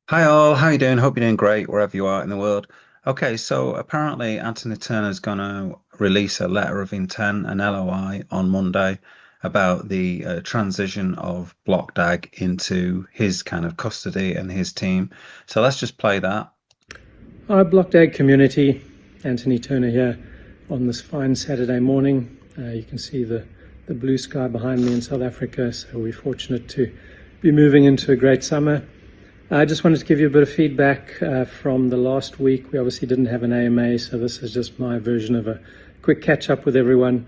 Hi all, how you doing? Hope you're doing great wherever you are in the world. Okay, so apparently Anthony Turner's gonna release a letter of intent, an LOI, on Monday about the transition of Blockdag into his kind of custody and his team. So let's just play that. Hi, Blockdag community. Antony Turner here on this fine Saturday morning. You can see the blue sky behind me in South Africa, so we're fortunate to be moving into a great summer. I just wanted to give you a bit of feedback from the last week. We obviously didn't have an AMA, so this is just my version of a quick catch up with everyone.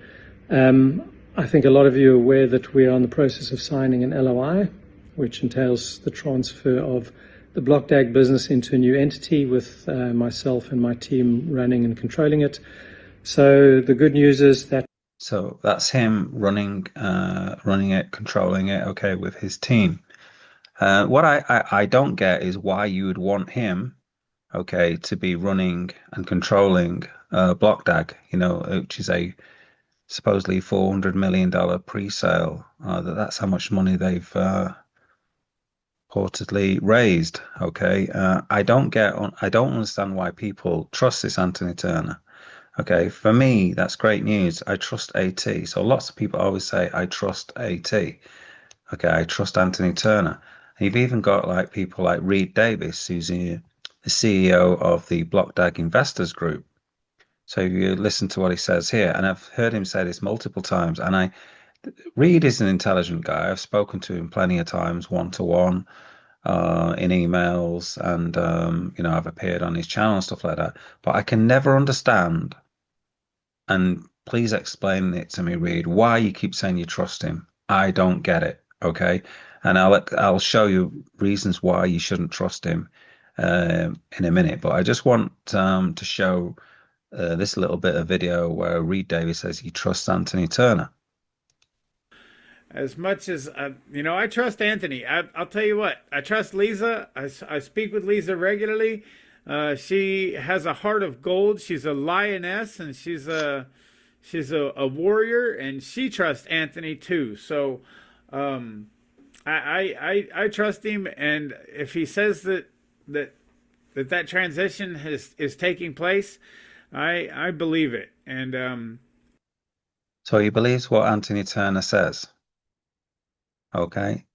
I think a lot of you are aware that we are in the process of signing an LOI, which entails the transfer of the Blockdag business into a new entity with myself and my team running and controlling it. So the good news is that So that's him running it, controlling it, okay, with his team. What I don't get is why you would want him, okay, to be running and controlling Blockdag, which is a supposedly $400 million pre-sale. That's how much money they've reportedly raised. Okay, I don't understand why people trust this Anthony Turner. Okay, for me, that's great news. I trust AT. So lots of people always say I trust AT. Okay, I trust Antony Turner. And you've even got like people like Reid Davis, who's the CEO of the Blockdag Investors Group. So if you listen to what he says here, and I've heard him say this multiple times, and Reid is an intelligent guy. I've spoken to him plenty of times, one to one, in emails, and I've appeared on his channel and stuff like that. But I can never understand, and please explain it to me, Reid, why you keep saying you trust him. I don't get it. Okay, and I'll show you reasons why you shouldn't trust him in a minute. But I just want to show this little bit of video where Reid Davis says he trusts Anthony Turner. As much as I trust Anthony. I'll tell you what, I trust Lisa. I speak with Lisa regularly. She has a heart of gold. She's a lioness, and she's a warrior, and she trusts Anthony too. So I trust him, and if he says that transition is taking place, I believe it. And So he believes what Anthony Turner says. Okay,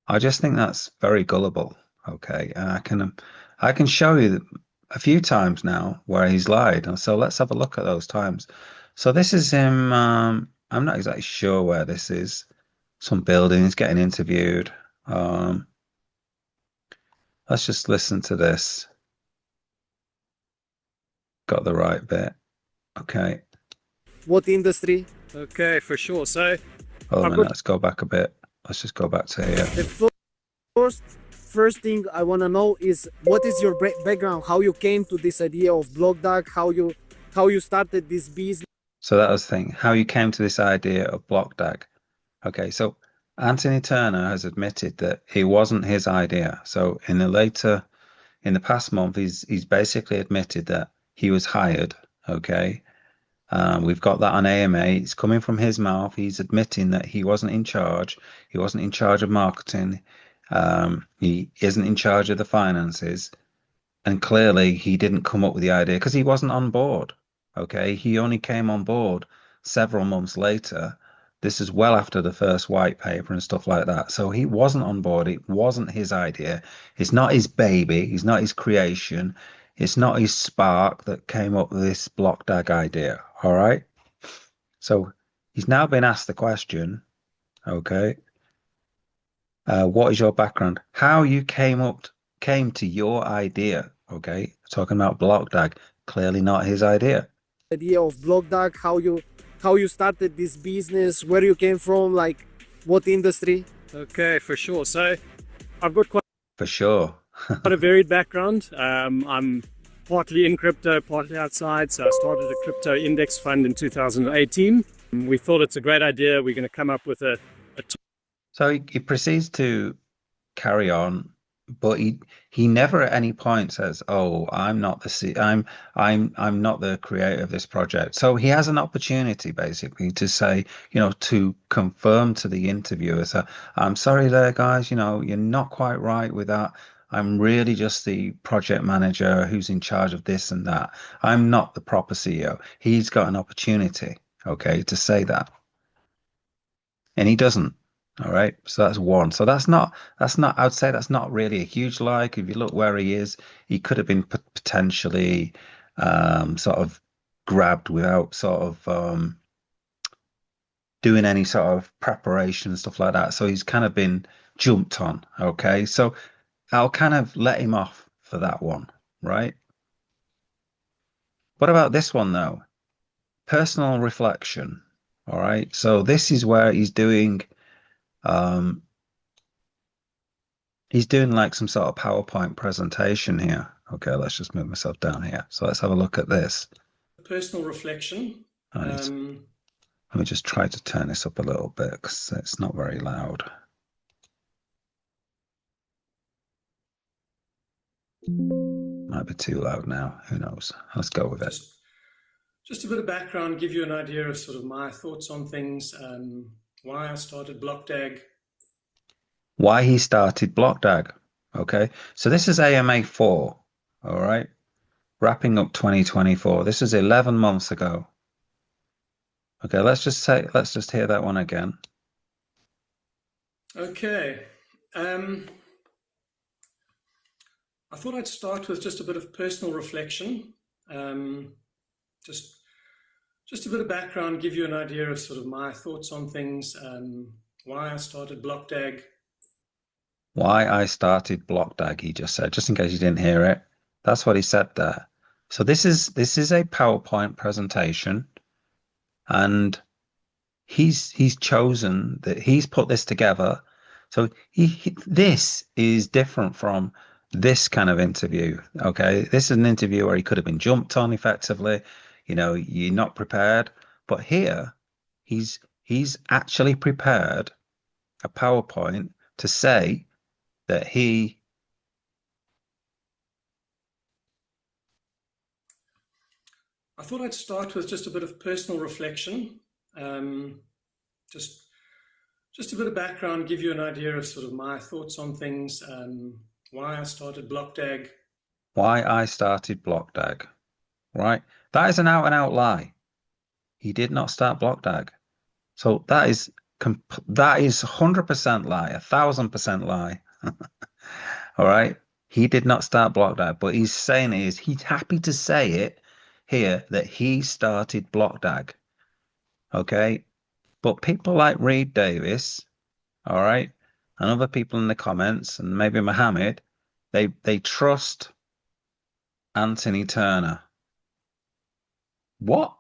I just think that's very gullible. Okay, and I can show you a few times now where he's lied. And so let's have a look at those times. So this is him. I'm not exactly sure where this is. Some building. He's getting interviewed. Um, let's just listen to this. Got the right bit. Okay. What industry? okay, for sure. So Hold on a I've minute. got Let's go back a bit. Let's just go back to here. The first first thing I want to know is what is your background? How you came to this idea of Blockdag? How you started this business? So that was the thing. How you came to this idea of Blockdag. Okay, so Anthony Turner has admitted that it wasn't his idea. So in the past month, he's basically admitted that he was hired. Okay, we've got that on AMA. It's coming from his mouth. He's admitting that he wasn't in charge. He wasn't in charge of marketing. He isn't in charge of the finances. And clearly, he didn't come up with the idea because he wasn't on board. Okay, he only came on board several months later. This is well after the first white paper and stuff like that. So he wasn't on board. It wasn't his idea. It's not his baby. It's not his creation. It's not his spark that came up with this Blockdag idea. All right. So he's now been asked the question, okay, what is your background? How you came to your idea, okay? Talking about Blockdag, clearly not his idea. Idea of Blockdag? How you started this business? Where you came from? Like what industry? okay, for sure. So I've got quite For sure. a varied background. I'm partly in crypto, partly outside. So I started a crypto index fund in 2018. We thought it's a great idea. We're going to come up with a So he proceeds to carry on, but he never at any point says, "Oh, I'm not the C I'm not the creator of this project." So he has an opportunity basically to say, to confirm to the interviewer, so I'm sorry there, guys, you're not quite right with that. I'm really just the project manager who's in charge of this and that. I'm not the proper CEO. He's got an opportunity, okay, to say that, and he doesn't. All right, so that's one. So that's not. I'd say that's not really a huge like. If you look where he is, he could have been potentially sort of grabbed without sort of doing any sort of preparation and stuff like that. So he's kind of been jumped on. Okay, so I'll kind of let him off for that one, right? What about this one though? Personal reflection. All right, so this is where um he's doing like some sort of PowerPoint presentation here. Okay, let's just move myself down here. So let's have a look at this. Personal reflection. I need let me just try to turn this up a little bit because it's not very loud. Might be too loud now. Who knows? Let's go with it. Just a bit of background, give you an idea of sort of my thoughts on things, why I started Blockdag. Why he started Blockdag. Okay, so this is AMA 4. All right, wrapping up 2024. This is 11 months ago. Okay, let's just hear that one again. Okay. I thought I'd start with just a bit of personal reflection. Just a bit of background, give you an idea of sort of my thoughts on things, why I started Blockdag. Why I started Blockdag, he just said, just in case you didn't hear it. That's what he said there. So this is a PowerPoint presentation, and he's chosen that he's put this together. So this is different from this kind of interview. Okay, this is an interview where he could have been jumped on effectively. You know, you're not prepared, but here he's actually prepared a PowerPoint to say that he I thought I'd start with just a bit of personal reflection. Just a bit of background, give you an idea of sort of my thoughts on things, why I started Blockdag. why I started Blockdag, right? That is an out and out lie. He did not start Blockdag. So that is 100% lie, 1,000% lie. All right. He did not start Blockdag, but he's saying he's happy to say it here that he started Blockdag. Okay. But people like Reid Davis, all right, and other people in the comments, and maybe Mohammed, they trust Antony Turner. What?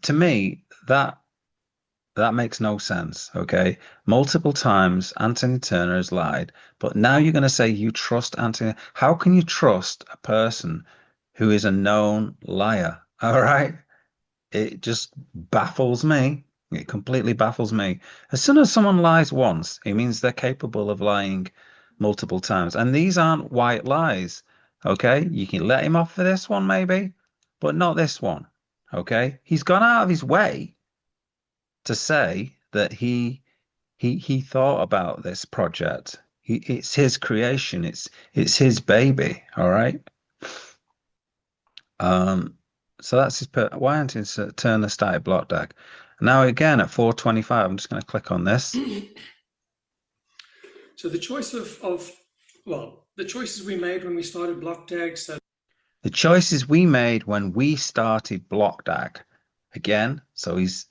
To me, that makes no sense. Okay. Multiple times Antony Turner has lied, but now you're going to say you trust Antony. How can you trust a person who is a known liar? All right. It just baffles me. It completely baffles me. As soon as someone lies once, it means they're capable of lying multiple times. And these aren't white lies. Okay. You can let him off for this one, maybe, but not this one. Okay. He's gone out of his way to say that he thought about this project. It's his creation. It's his baby. All right. So that's his. Why Antony Turner started Blockdag? Now again at 4:25, I'm just going to click on this. So the choice the choices we made when we started Blockdag. So the choices we made when we started Blockdag. Again, so he's,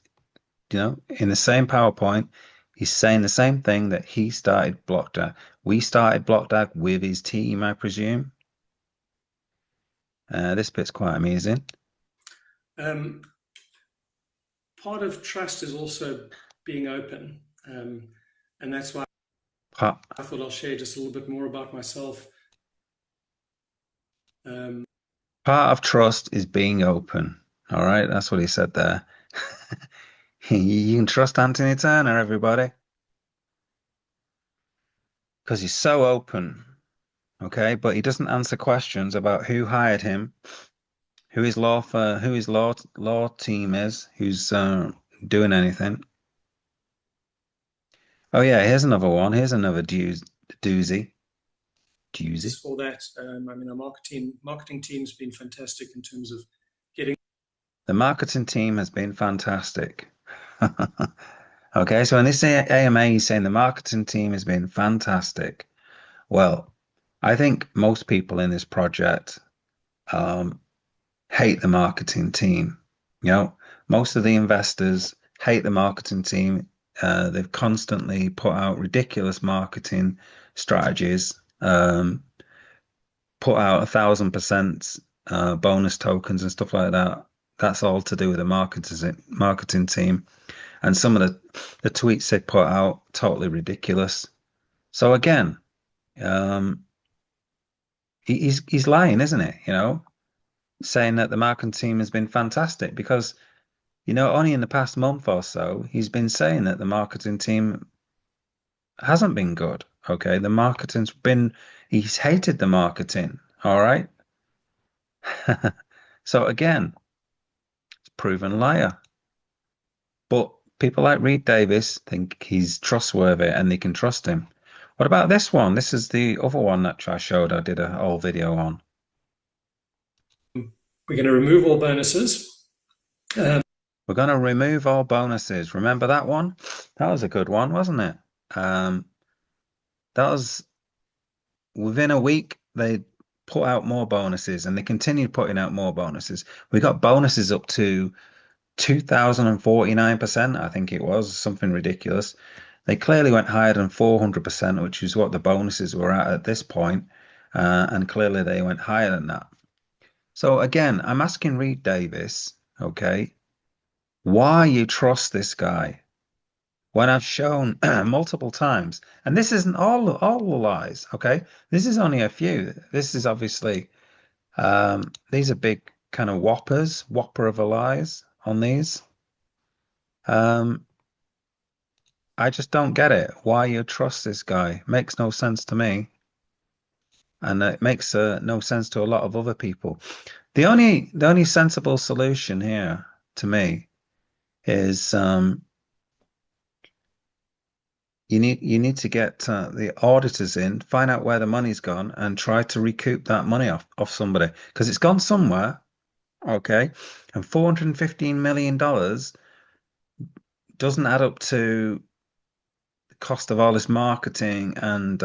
in the same PowerPoint, he's saying the same thing that he started Blockdag. We started Blockdag with his team, I presume. This bit's quite amusing. Part of trust is also being open, and that's why I thought I'll share just a little bit more about myself. Part of trust is being open. All right, that's what he said there. You can trust Antony Turner, everybody, because he's so open. Okay, but he doesn't answer questions about who hired him, who his law team is, who's doing anything. Oh yeah, here's another one. Here's another doozy. Juicy. for that. I mean, our marketing team's been fantastic in terms of getting. The marketing team has been fantastic. Okay, so in this AMA, he's saying the marketing team has been fantastic. Well, I think most people in this project hate the marketing team. You know, most of the investors hate the marketing team. They've constantly put out ridiculous marketing strategies, put out 1,000% bonus tokens and stuff like that. That's all to do with the marketing team. And some of the tweets they put out, totally ridiculous. So again, he's lying, isn't it? You know, saying that the marketing team has been fantastic because, you know, only in the past month or so, he's been saying that the marketing team hasn't been good. Okay, the marketing's been, he's hated the marketing. All right. So again, it's proven liar. But people like Reid Davis think he's trustworthy and they can trust him. What about this one? This is the other one that I showed. I did a whole video on. We're going to remove all bonuses. We're going to remove all bonuses. Remember that one? That was a good one, wasn't it? That was within a week, they put out more bonuses and they continued putting out more bonuses. We got bonuses up to 2,049%, I think it was, something ridiculous. They clearly went higher than 400%, which is what the bonuses were at this point, and clearly they went higher than that. So again, I'm asking Reid Davis, okay, why you trust this guy when I've shown multiple times, and this isn't all the lies, okay? This is only a few. This is obviously these are big kind of whopper of a lies on these. I just don't get it. Why you trust this guy? Makes no sense to me. And it makes no sense to a lot of other people. The only sensible solution here to me is you need to get the auditors in, find out where the money's gone, and try to recoup that money off somebody because it's gone somewhere. Okay, and $415 million doesn't add up to the cost of all this marketing and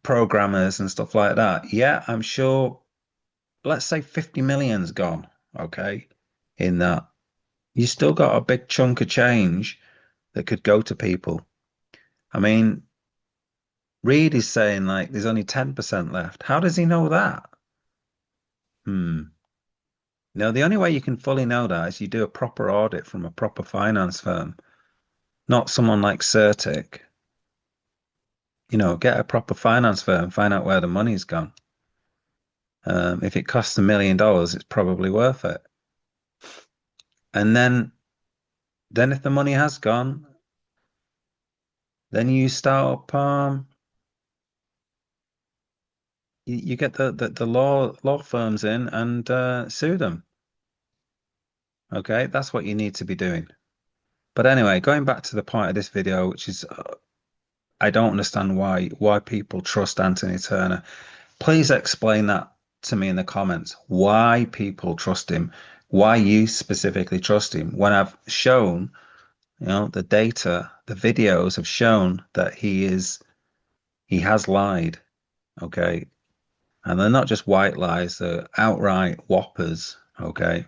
programmers and stuff like that. Yeah, I'm sure. Let's say 50 million's gone. Okay, in that you still got a big chunk of change that could go to people. I mean, Reid is saying like there's only 10% left. How does he know that? No, the only way you can fully know that is you do a proper audit from a proper finance firm, not someone like Certic. You know, get a proper finance firm, find out where the money's gone. If it costs $1 million, it's probably worth it. And then if the money has gone, then you start up. You get the law firms in and sue them. Okay, that's what you need to be doing. But anyway, going back to the point of this video, which is I don't understand why people trust Antony Turner. Please explain that to me in the comments. Why people trust him? Why you specifically trust him? When I've shown, you know, the data, the videos have shown that he has lied. Okay, and they're not just white lies; they're outright whoppers. Okay.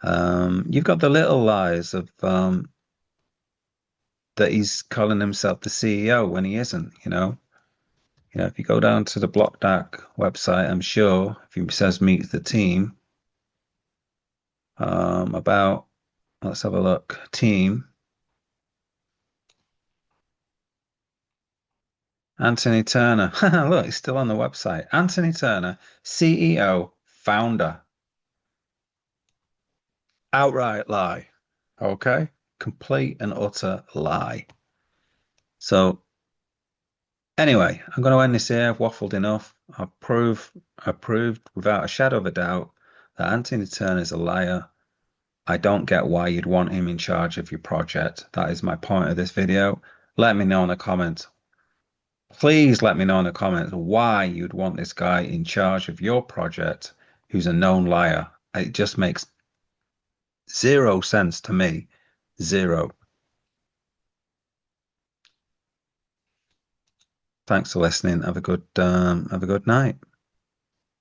You've got the little lies of that he's calling himself the CEO when he isn't, you know. If you go down to the Blockdag website, I'm sure if he says meet the team, let's have a look, team. Antony Turner, look, he's still on the website. Antony Turner, CEO, founder. Outright lie. Okay? Complete and utter lie. So anyway, I'm going to end this here. I've waffled enough. I've proved without a shadow of a doubt that Antony Turner is a liar. I don't get why you'd want him in charge of your project. That is my point of this video. Let me know in the comments. Please let me know in the comments why you'd want this guy in charge of your project who's a known liar. It just makes zero sense to me. Zero. Thanks for listening. Have a good night.